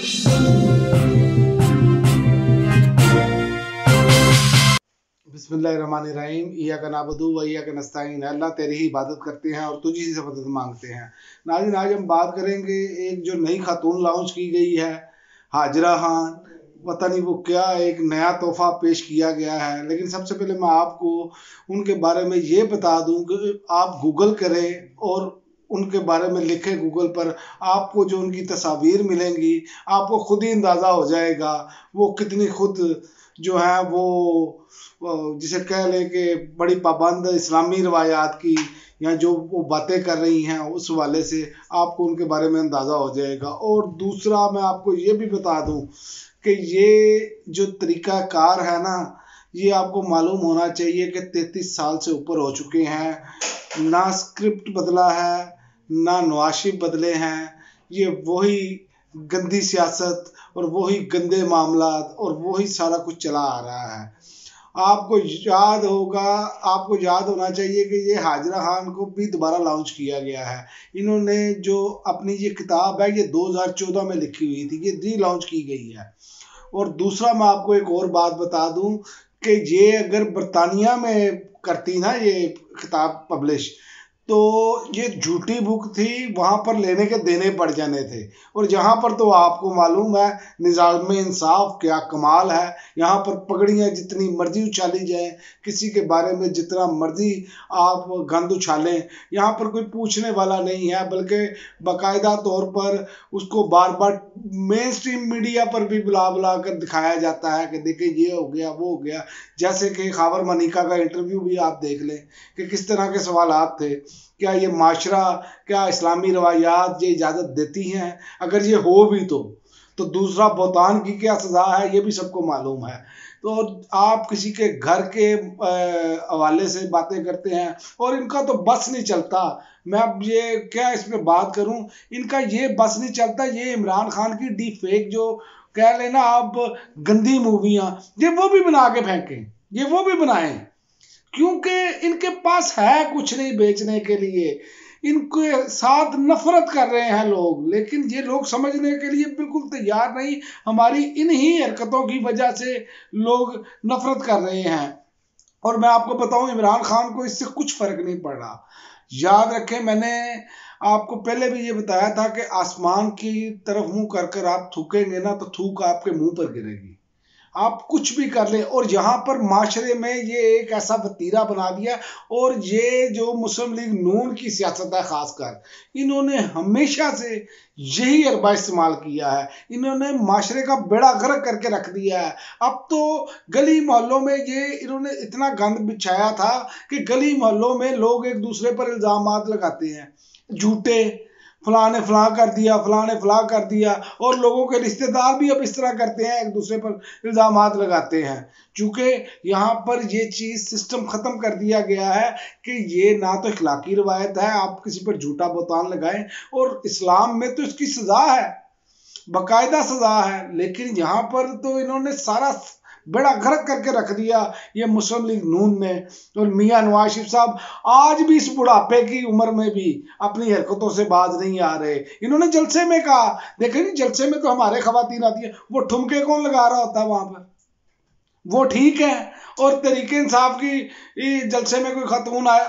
बिस्मिल्लाहिर्रहमानिर्रहीम। इय्याका नअबुदु व इय्याका नस्तईन। अल्लाह तेरी ही इबादत करते हैं और तुझी से मदद मांगते हैं। नाज़रीन, आज हम बात करेंगे एक जो नई खातून लॉन्च की गई है, हाजरा खान। पता नहीं वो क्या एक नया तोहफा पेश किया गया है, लेकिन सबसे पहले मैं आपको उनके बारे में ये बता दूं कि आप गूगल करें और उनके बारे में लिखें गूगल पर, आपको जो उनकी तस्वीर मिलेंगी आपको खुद ही अंदाज़ा हो जाएगा वो कितनी खुद जो है वो जिसे कह लें कि बड़ी पाबंद इस्लामी रवायात की या जो वो बातें कर रही हैं उस वाले से आपको उनके बारे में अंदाज़ा हो जाएगा। और दूसरा मैं आपको ये भी बता दूं कि ये जो तरीक़ाकार है ना, ये आपको मालूम होना चाहिए कि 33 साल से ऊपर हो चुके हैं। ना स्क्रिप्ट बदला है, ना नवाज शरीफ बदले हैं। ये वही गंदी सियासत और वही गंदे मामलात और वही सारा कुछ चला आ रहा है। आपको याद होना चाहिए कि ये हाजरा खान को भी दोबारा लॉन्च किया गया है। इन्होंने जो अपनी ये किताब है ये 2014 में लिखी हुई थी, ये री लॉन्च की गई है। और दूसरा मैं आपको एक और बात बता दूं कि ये अगर बरतानिया में करती ना ये किताब पब्लिश, तो ये झूठी बुक थी, वहाँ पर लेने के देने पड़ जाने थे। और यहाँ पर तो आपको मालूम है निज़ाम इंसाफ क्या कमाल है। यहाँ पर पगड़ियाँ जितनी मर्जी उछाली जाएं, किसी के बारे में जितना मर्जी आप गंद उछालें, यहाँ पर कोई पूछने वाला नहीं है। बल्कि बाकायदा तौर पर उसको बार बार मेन स्ट्रीम मीडिया पर भी बुला बुला कर दिखाया जाता है कि देखिए ये हो गया वो हो गया। जैसे कि खावर मनिका का इंटरव्यू भी आप देख लें कि किस तरह के सवालात थे। क्या ये माशरा, क्या इस्लामी रवायात ये इजाज़त देती हैं? अगर ये हो भी तो दूसरा बहतान की क्या सज़ा है ये भी सबको मालूम है। तो आप किसी के घर के हवाले से बातें करते हैं और इनका तो बस नहीं चलता। मैं अब ये क्या इसमें बात करूं, इनका ये बस नहीं चलता। ये इमरान खान की डी फेक जो कह लेना आप गंदी मूवियाँ, ये वो भी बना के फेंकें, ये वो भी बनाएं, क्योंकि इनके पास है कुछ नहीं बेचने के लिए। इनके साथ नफरत कर रहे हैं लोग, लेकिन ये लोग समझने के लिए बिल्कुल तैयार नहीं। हमारी इन्हीं हरकतों की वजह से लोग नफरत कर रहे हैं। और मैं आपको बताऊं, इमरान खान को इससे कुछ फर्क नहीं पड़ रहा। याद रखें, मैंने आपको पहले भी ये बताया था कि आसमान की तरफ मुंह कर कर आप थूकेंगे ना तो थूक आपके मुंह पर गिरेगी। आप कुछ भी कर लें। और यहाँ पर माशरे में ये एक ऐसा वतीरा बना दिया। और ये जो मुस्लिम लीग नून की सियासत है खासकर, इन्होंने हमेशा से यही अरबा इस्तेमाल किया है। इन्होंने माशरे का बेड़ा गर्क करके रख दिया है। अब तो गली मोहल्लों में ये इन्होंने इतना गंद बिछाया था कि गली मोहल्लों में लोग एक दूसरे पर इल्ज़ामात लगाते हैं झूठे, फलां ने फलां कर दिया, फलां ने फलां कर दिया। और लोगों के रिश्तेदार भी अब इस तरह करते हैं, एक दूसरे पर इल्ज़ामात लगाते हैं। चूँकि यहाँ पर ये चीज़ सिस्टम ख़त्म कर दिया गया है कि ये ना तो इखलाकी रवायत है आप किसी पर झूठा बहतान लगाएं, और इस्लाम में तो इसकी सज़ा है, बाकायदा सज़ा है। लेकिन यहाँ पर तो इन्होंने सारा बड़ा गर्क करके रख दिया ये मुस्लिम लीग नून ने। और मियां नवाज शरीफ साहब आज भी इस बुढ़ापे की उम्र में भी अपनी हरकतों से बाज नहीं आ रहे। इन्होंने जलसे में कहा, देखें नहीं जलसे में तो हमारे खवातीन आती है, वो ठुमके कौन लगा रहा होता है वहां पर, वो ठीक है। और तरीके इंसाफ की जलसे में कोई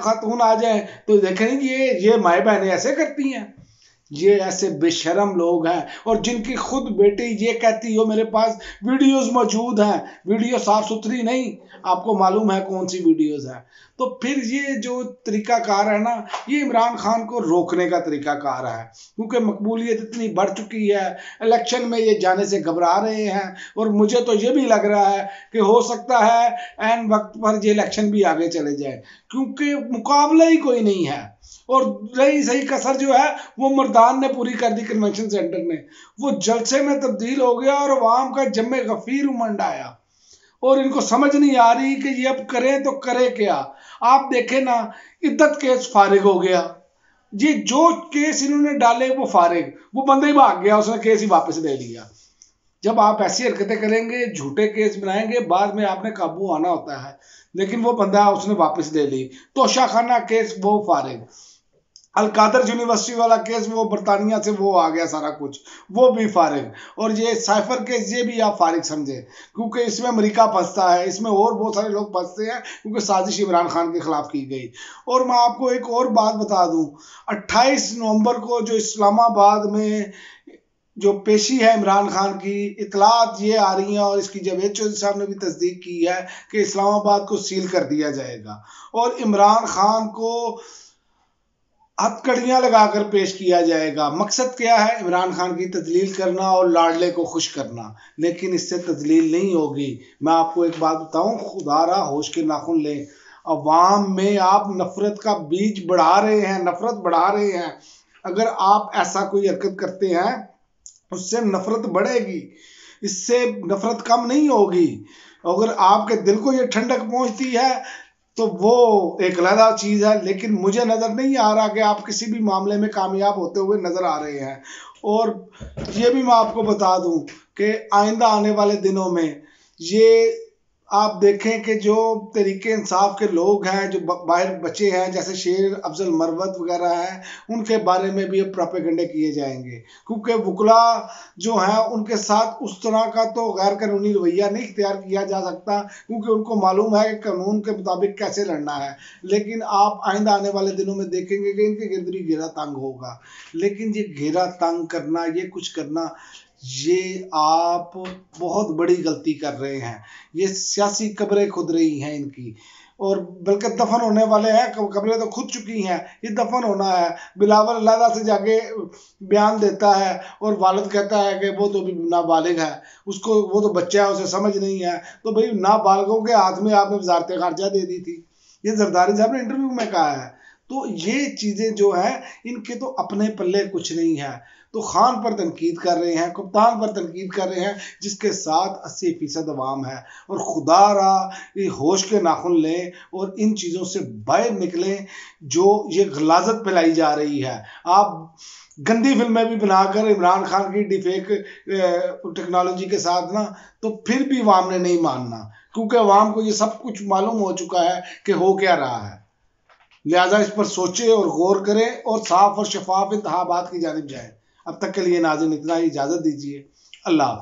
खातून आ जाए तो देखें ये माए बहनें ऐसे करती हैं। ये ऐसे बेशरम लोग हैं। और जिनकी खुद बेटी ये कहती हो, मेरे पास वीडियोस मौजूद हैं, वीडियो साफ सुथरी नहीं, आपको मालूम है कौन सी वीडियोस हैं। तो फिर ये जो तरीकाकार है ना, ये इमरान खान को रोकने का तरीकाकार है, क्योंकि मकबूलियत इतनी बढ़ चुकी है। इलेक्शन में ये जाने से घबरा रहे हैं। और मुझे तो ये भी लग रहा है कि हो सकता है ऐन वक्त पर ये इलेक्शन भी आगे चले जाए, क्योंकि मुकाबला ही कोई नहीं है। और रही सही कसर जो है वो मर्दान ने पूरी कर दी, कन्वेंशन सेंटर ने वो जलसे में तब्दील हो गया और अवाम का जम्मे गफीर उमंड आया। और इनको समझ नहीं आ रही कि ये अब करें तो करे क्या। आप देखें ना, इद्दत केस फारिग हो गया, ये जो केस इन्होंने डाले वो फारिग, वो बंदा ही भाग गया, उसने केस ही वापस ले लिया। जब आप ऐसी हरकतें करेंगे, झूठे केस बनाएंगे, बाद में आपने काबू आना होता है। लेकिन वो बंदा उसने वापस ले ली, तोशाखाना केस वो फारिग। अलकादर यूनिवर्सिटी वाला केस, वो बरतानिया से वो आ गया सारा कुछ, वो भी फारिग। और ये साइफर केस, ये भी आप फारिग समझे, क्योंकि इसमें अमेरिका फंसता है, इसमें और बहुत सारे लोग फंसते हैं, क्योंकि साजिश इमरान खान के खिलाफ की गई। और मैं आपको एक और बात बता दूं, 28 नवंबर को जो इस्लामाबाद में जो पेशी है इमरान खान की, इतलात ये आ रही हैं, और इसकी जावेद चौधरी साहब ने भी तस्दीक की है कि इस्लामाबाद को सील कर दिया जाएगा और इमरान खान को हथकड़ियां लगाकर पेश किया जाएगा। मकसद क्या है? इमरान खान की तजलील करना और लाडले को खुश करना, लेकिन इससे तजलील नहीं होगी। मैं आपको एक बात बताऊं, खुदारा होश के नाखुन लें। अवाम में आप नफरत का बीज बढ़ा रहे हैं, नफरत बढ़ा रहे हैं। अगर आप ऐसा कोई हरकत करते हैं, उससे नफरत बढ़ेगी, इससे नफरत कम नहीं होगी। अगर आपके दिल को ये ठंडक पहुंचती है तो वो एक अलग चीज़ है, लेकिन मुझे नज़र नहीं आ रहा कि आप किसी भी मामले में कामयाब होते हुए नज़र आ रहे हैं। और ये भी मैं आपको बता दूं कि आइंदा आने वाले दिनों में ये आप देखें कि जो तरीके इंसाफ के लोग हैं, जो बाहर बचे हैं, जैसे शेर अफजल मरवत वगैरह हैं, उनके बारे में भी अब प्रोपेगेंडे किए जाएंगे, क्योंकि वकला जो हैं उनके साथ उस तरह का तो गैर कानूनी रवैया नहीं इख्तियार किया जा सकता, क्योंकि उनको मालूम है कि कानून के मुताबिक कैसे लड़ना है। लेकिन आप आइंदा आने वाले दिनों में देखेंगे कि इनके गिरद भी घेरा तंग होगा। लेकिन ये घेरा तंग करना, ये कुछ करना, ये आप बहुत बड़ी गलती कर रहे हैं। ये सियासी कब्रें खुद रही हैं इनकी, और बल्कि दफन होने वाले हैं, कब्रें तो खुद चुकी हैं, ये दफन होना है। बिलावल अलहदा से जाके बयान देता है और वालिद कहता है कि वो तो भी नाबालिग है, उसको, वो तो बच्चा है, उसे समझ नहीं है। तो भाई नाबालिगों के हाथ में आपने वजारत खारजा दे दी थी, ये जरदारी साहब ने इंटरव्यू में कहा है। तो ये चीज़ें जो है, इनके तो अपने पल्ले कुछ नहीं है। तो खान पर तनकीद कर रहे हैं, कप्तान पर तनकीद कर रहे हैं, जिसके साथ 80% अवाम है। और खुदारा ये होश के नाखुन लें और इन चीज़ों से बाहर निकलें जो ये गलाजत फैलाई जा रही है। आप गंदी फिल्में भी बनाकर इमरान खान की डिफेक टेक्नोलॉजी के साथ ना, तो फिर भी अवाम ने नहीं मानना, क्योंकि अवाम को ये सब कुछ मालूम हो चुका है कि हो क्या रहा है। लिहाजा इस पर सोचें और गौर करें और साफ और शफाफ इंतखाबात की जानिब जाएं। अब तक के लिए नाज़रीन इतना ही, इजाज़त दीजिए। अल्लाह।